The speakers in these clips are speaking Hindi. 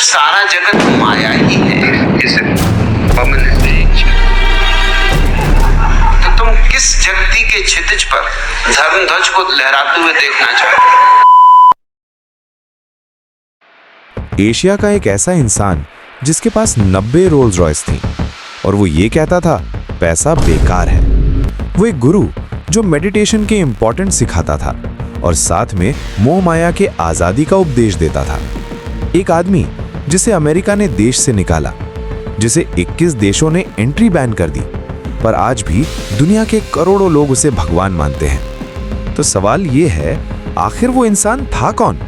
सारा जगत माया ही है, तो तुम किस जगती के क्षितिज पर धर्म ध्वज को लहराते हुए देखना चाहते? एशिया का एक ऐसा इंसान जिसके पास 90 रोल्स रॉयस थी और वो ये कहता था पैसा बेकार है। वो एक गुरु जो मेडिटेशन के इंपॉर्टेंट सिखाता था और साथ में मोह माया के आजादी का उपदेश देता था। एक आदमी जिसे अमेरिका ने देश से निकाला, जिसे 21 देशों ने एंट्री बैन कर दी, पर आज भी दुनिया के करोड़ों लोग उसे भगवान मानते हैं। तो सवाल ये है, आखिर वो इंसान था कौन?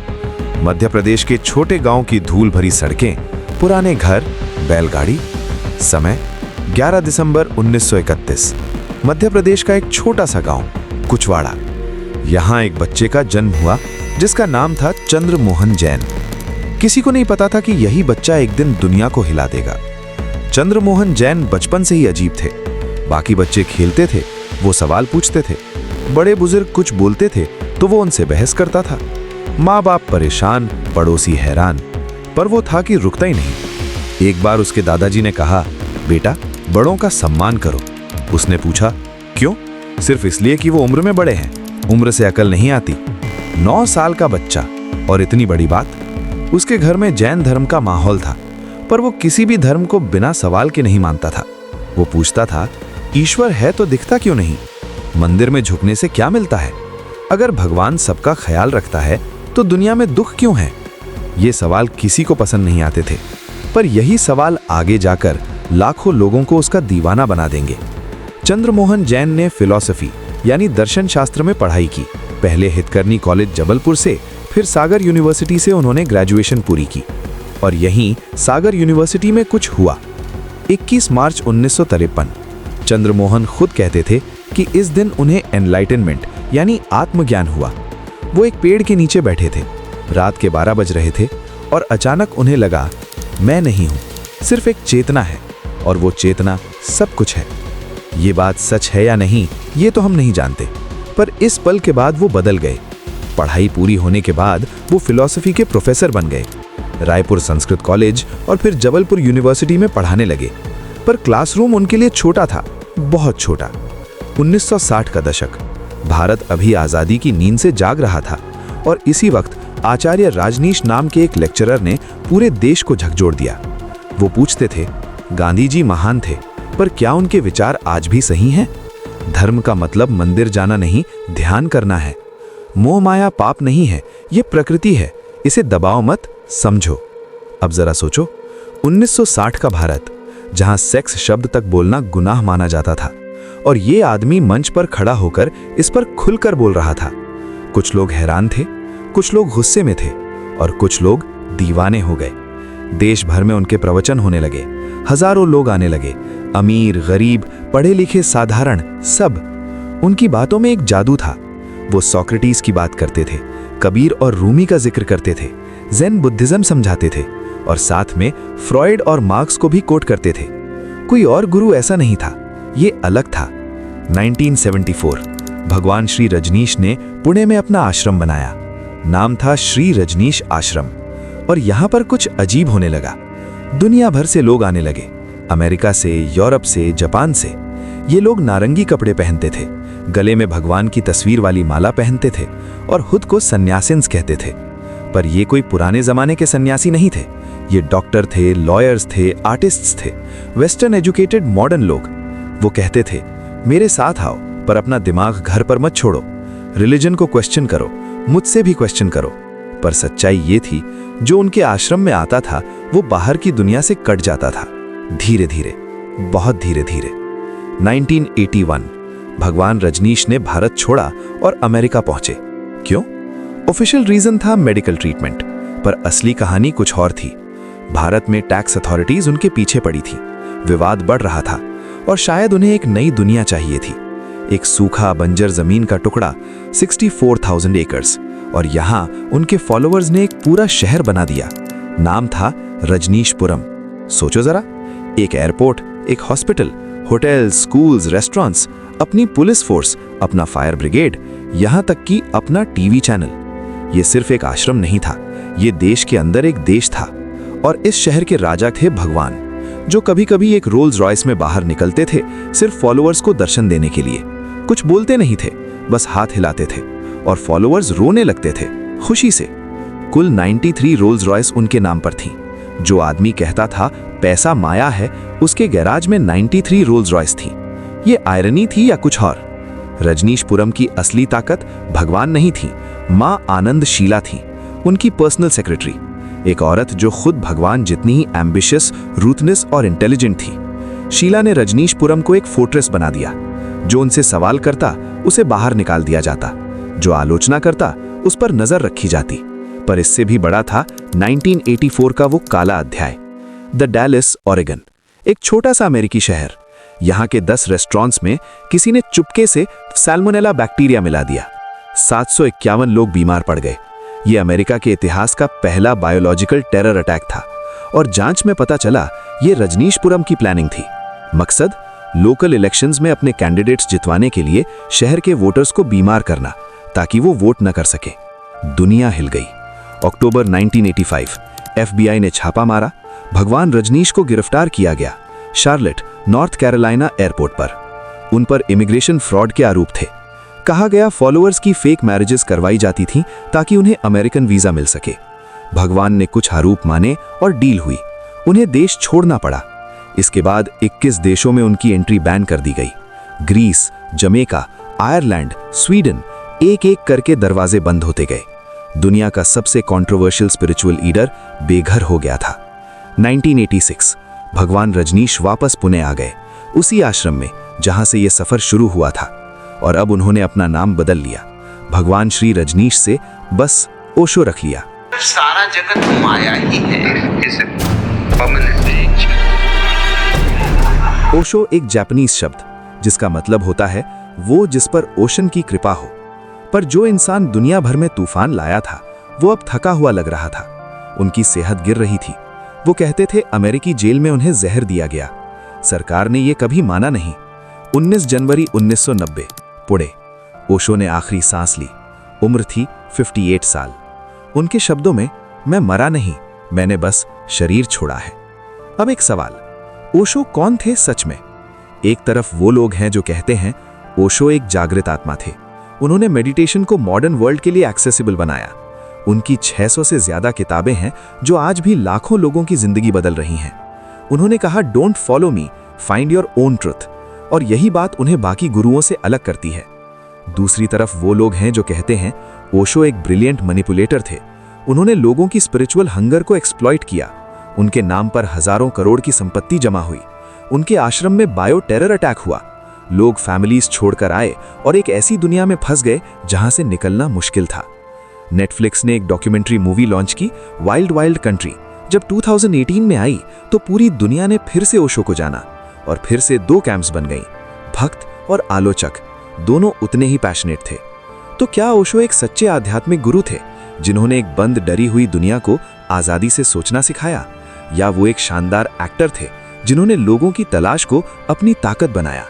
मध्य प्रदेश के छोटे गांव की धूल भरी सड़कें, पुराने घर, बैलगाड़ी। समय 11 दिसंबर 1931। मध्य प्रदेश का एक छोटा सा गांव कुचवाड़ा। यहाँ एक बच्चे का जन्म हुआ जिसका नाम था चंद्रमोहन जैन। किसी को नहीं पता था कि यही बच्चा एक दिन दुनिया को हिला देगा। चंद्रमोहन जैन बचपन से ही अजीब थे। बाकी बच्चे खेलते थे, वो सवाल पूछते थे। बड़े बुजुर्ग कुछ बोलते थे तो वो उनसे बहस करता था। माँ बाप परेशान, पड़ोसी हैरान, पर वो था कि रुकता ही नहीं। एक बार उसके दादाजी ने कहा, बेटा बड़ों का सम्मान करो। उसने पूछा, क्यों? सिर्फ इसलिए कि वो उम्र में बड़े हैं? उम्र से अकल नहीं आती? 9 साल का बच्चा और इतनी बड़ी बात। उसके घर में जैन धर्म का माहौल था, पर वो किसी भी धर्म को बिना सवाल के नहीं मानता था। वो पूछता था, ईश्वर है तो दिखता क्यों नहीं? मंदिर में झुकने से क्या मिलता है? अगर भगवान सबका ख्याल रखता है तो दुनिया में दुख क्यों है? ये सवाल किसी को पसंद नहीं आते थे, पर यही सवाल आगे जाकर लाखों लोगों को उसका दीवाना बना देंगे। चंद्रमोहन जैन ने फिलॉसफी यानी दर्शन शास्त्र में पढ़ाई की। पहले हितकर्नी कॉलेज जबलपुर से, फिर सागर यूनिवर्सिटी से उन्होंने ग्रेजुएशन पूरी की और यहीं सागर यूनिवर्सिटी में कुछ हुआ। 21 मार्च 1953 चंद्रमोहन खुद कहते थे कि इस दिन उन्हें एनलाइटनमेंट यानी आत्मज्ञान हुआ। वो एक पेड़ के नीचे बैठे थे, रात के 12 बज रहे थे और अचानक उन्हें लगा, मैं नहीं हूं, सिर्फ एक चेतना है और वो चेतना सब कुछ है। ये बात सच है या नहीं ये तो हम नहीं जानते, पर इस पल के बाद वो बदल गए। पढ़ाई पूरी होने के बाद वो फिलॉसफी के प्रोफेसर बन गए। रायपुर संस्कृत कॉलेज और फिर जबलपुर यूनिवर्सिटी में पढ़ाने लगे, पर क्लासरूम उनके लिए छोटा था, बहुत छोटा। 1960 का दशक, भारत अभी आज़ादी की नींद से जाग रहा था और इसी वक्त आचार्य राजनीश नाम के एक लेक्चरर ने पूरे देश को झकझोर दिया। वो पूछते थे, गांधी जी महान थे, पर क्या उनके विचार आज भी सही हैं? धर्म का मतलब मंदिर जाना नहीं, ध्यान करना है। मोह माया पाप नहीं है, ये प्रकृति है, इसे दबाओ मत, समझो। अब जरा सोचो, 1960 का भारत, जहां सेक्स शब्द तक बोलना गुनाह माना जाता था और ये आदमी मंच पर खड़ा होकर इस पर खुलकर बोल रहा था। कुछ लोग हैरान थे, कुछ लोग गुस्से में थे और कुछ लोग दीवाने हो गए। देश भर में उनके प्रवचन होने लगे, हजारों लोग आने लगे, अमीर, गरीब, पढ़े लिखे, साधारण, सब। उनकी बातों में एक जादू था। वो सोक्रेटिस की बात करते थे, कबीर और रूमी का जिक्र करते थे, ज़ेन बुद्धिज्म समझाते थे और साथ में फ्रॉइड और मार्क्स को भी कोट करते थे। कोई और गुरु ऐसा नहीं था, ये अलग था। 1974 भगवान श्री रजनीश ने पुणे में अपना आश्रम बनाया। नाम था श्री रजनीश आश्रम और यहाँ पर कुछ अजीब होने लगा। दुनिया भर से लोग आने लगे, अमेरिका से, यूरोप से, जापान से। ये लोग नारंगी कपड़े पहनते थे, गले में भगवान की तस्वीर वाली माला पहनते थे और खुद को सन्यासिन्स कहते थे। पर ये कोई पुराने जमाने के सन्यासी नहीं थे। ये डॉक्टर थे, लॉयर्स थे, आर्टिस्ट्स थे, वेस्टर्न एजुकेटेड मॉडर्न लोग। वो कहते थे, मेरे साथ आओ, पर अपना दिमाग घर पर मत छोड़ो। रिलीजन को क्वेश्चन करो, मुझसे भी क्वेश्चन करो। पर सच्चाई ये थी, जो उनके आश्रम में आता था वो बाहर की दुनिया से कट जाता था, धीरे धीरे, बहुत धीरे धीरे। 1981 भगवान रजनीश ने भारत छोड़ा और अमेरिका पहुंचे। क्यों? ऑफिशियल रीजन था मेडिकल ट्रीटमेंट, पर असली कहानी कुछ और थी। भारत में टैक्स अथॉरिटीज उनके पीछे पड़ी थी, विवाद बढ़ रहा था और शायद उन्हें एक नई दुनिया चाहिए थी। एक सूखा बंजर जमीन का टुकड़ा, 64,000 एकर्स, और यहाँ उनके फॉलोअर्स ने एक पूरा शहर बना दिया। नाम था रजनीशपुरम। सोचो जरा, एक एयरपोर्ट, एक हॉस्पिटल, होटल्स, स्कूल्स, रेस्टोरेंट्स, अपनी पुलिस फोर्स, अपना फायर ब्रिगेड, यहाँ तक कि अपना टीवी चैनल। ये सिर्फ एक आश्रम नहीं था, ये देश के अंदर एक देश था। और इस शहर के राजा थे भगवान, जो कभी कभी एक रोल्स रॉयस में बाहर निकलते थे सिर्फ फॉलोअर्स को दर्शन देने के लिए। कुछ बोलते नहीं थे, बस हाथ हिलाते थे और फॉलोअर्स रोने लगते थे खुशी से। कुल 93 रोल्स रॉयस उनके नाम पर थीं। जो आदमी कहता था पैसा माया है, उसके गैराज में 93 रोल्स रॉयस थीं। ये आयरनी थी या कुछ और? रजनीशपुरम की असली ताकत भगवान नहीं थी, मां आनंद शीला थी, उनकी पर्सनल सेक्रेटरी। एक औरत जो खुद भगवान जितनी ही एम्बिशियस, रूथनेस और इंटेलिजेंट थी। शीला ने रजनीशपुरम को एक फोर्ट्रेस बना दिया। जो उनसे सवाल करता उसे बाहर निकाल दिया जाता, जो आलोचना करता उस पर नजर रखी जाती। पर इससे भी बड़ा था 1984 का वो काला अध्याय। द डैलस, ओरेगन, एक छोटा सा अमेरिकी शहर। यहाँ के 10 रेस्टोरेंट्स में किसी ने चुपके से सैल्मोनेला बैक्टीरिया मिला दिया। 751 लोग बीमार पड़ गए। ये अमेरिका के इतिहास का पहला बायोलॉजिकल टेरर अटैक था और जांच में पता चला ये रजनीशपुरम की प्लानिंग थी। मकसद, लोकल इलेक्शंस में अपने कैंडिडेट्स जितवाने के लिए शहर के वोटर्स को बीमार करना, ताकि वो वोट न कर सके। दुनिया हिल गई। अक्टूबर 1985 FBI ने छापा मारा। भगवान रजनीश को गिरफ्तार किया गया शार्लेट, नॉर्थ कैरोलिना एयरपोर्ट पर। उन पर इमिग्रेशन फ्रॉड के आरोप थे। कहा गया फॉलोअर्स की फेक मैरिजेस करवाई जाती थीं ताकि उन्हें अमेरिकन वीजा मिल सके। भगवान ने कुछ आरोप माने और डील हुई। उन्हें देश छोड़ना पड़ा। इसके बाद 21 देशों में उनकी एंट्री बैन कर दी गई। ग्रीस, जमैका, आयरलैंड, स्वीडन, एक एक करके दरवाजे बंद होते गए। दुनिया का सबसे कंट्रोवर्शियल स्पिरिचुअल लीडर बेघर हो गया था। 1986 भगवान रजनीश वापस पुणे आ गए, उसी आश्रम में जहां से यह सफर शुरू हुआ था। और अब उन्होंने अपना नाम बदल लिया। भगवान श्री रजनीश से बस ओशो रख लिया। सारा जगत माया ही है। इस परमानेंट चेंज। ओशो एक जापानीज शब्द जिसका मतलब होता है वो जिस पर ओशन की कृपा हो। पर जो इंसान दुनिया भर में तूफान लाया था वो अब थका हुआ लग रहा था। उनकी सेहत गिर रही थी। वो कहते थे अमेरिकी जेल में उन्हें जहर दिया गया। सरकार ने ये कभी माना नहीं। 19 जनवरी 1990 पुणे। ओशो ने आखिरी सांस ली। उम्र थी 58 साल। उनके शब्दों में, मैं मरा नहीं, मैंने बस शरीर छोड़ा है। अब एक सवाल, ओशो कौन थे सच में? एक तरफ वो लोग हैं जो कहते हैं ओशो एक जागृत आत्मा थे। उन्होंने मेडिटेशन को मॉडर्न वर्ल्ड के लिए एक्सेसिबल बनाया। उनकी 600 से ज्यादा किताबें हैं जो आज भी लाखों लोगों की जिंदगी बदल रही हैं। उन्होंने कहा, don't follow me, find your own truth. और यही बात उन्हें बाकी गुरुओं से अलग करती है। दूसरी तरफ वो लोग हैं जो कहते हैं ओशो एक ब्रिलियंट मैनिपुलेटर थे। उन्होंने लोगों की स्पिरिचुअल हंगर को एक्सप्लॉइट किया। उनके नाम पर हजारों करोड़ की संपत्ति जमा हुई। उनके आश्रम में बायो टेरर अटैक हुआ। लोग फैमिलीज छोड़कर आए और एक ऐसी दुनिया में फंस गए जहां से निकलना मुश्किल था। नेटफ्लिक्स ने एक डॉक्यूमेंट्री मूवी लॉन्च की, वाइल्ड वाइल्ड कंट्री। जब 2018 में आई तो पूरी दुनिया ने फिर से ओशो को जाना और फिर से 2 कैंप्स बन गईं। भक्त और आलोचक दोनों उतने ही पैशनेट थे। तो क्या ओशो एक सच्चे आध्यात्मिक गुरु थे जिन्होंने एक बंद डरी हुई दुनिया को आजादी से सोचना सिखाया, या वो एक शानदार एक्टर थे जिन्होंने लोगों की तलाश को अपनी ताकत बनाया?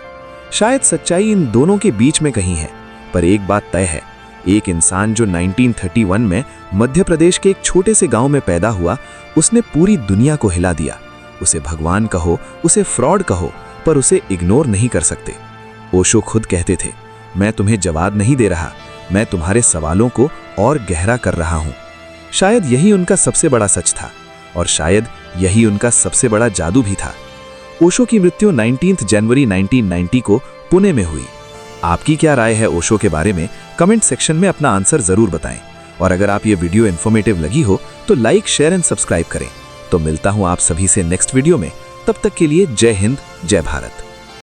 शायद सच्चाई इन दोनों के बीच में कहीं है। पर एक बात तय है, एक इंसान जो 1931 में मध्य प्रदेश के एक छोटे से गांव में पैदा हुआ, उसने पूरी दुनिया को हिला दिया। उसे भगवान कहो, उसे फ्रॉड कहो, पर उसे इग्नोर नहीं कर सकते। ओशो खुद कहते थे, मैं तुम्हें जवाब नहीं दे रहा, मैं तुम्हारे सवालों को और गहरा कर रहा हूं। शायद यही उनका सबसे बड़ा सच था और शायद यही उनका सबसे बड़ा जादू भी था। ओशो की मृत्यु 19 जनवरी 1990 को पुणे में हुई। आपकी क्या राय है ओशो के बारे में? कमेंट सेक्शन में अपना आंसर जरूर बताएं। और अगर आप ये वीडियो इन्फॉर्मेटिव लगी हो तो लाइक, शेयर एंड सब्सक्राइब करें। तो मिलता हूं आप सभी से नेक्स्ट वीडियो में। तब तक के लिए जय हिंद, जय भारत।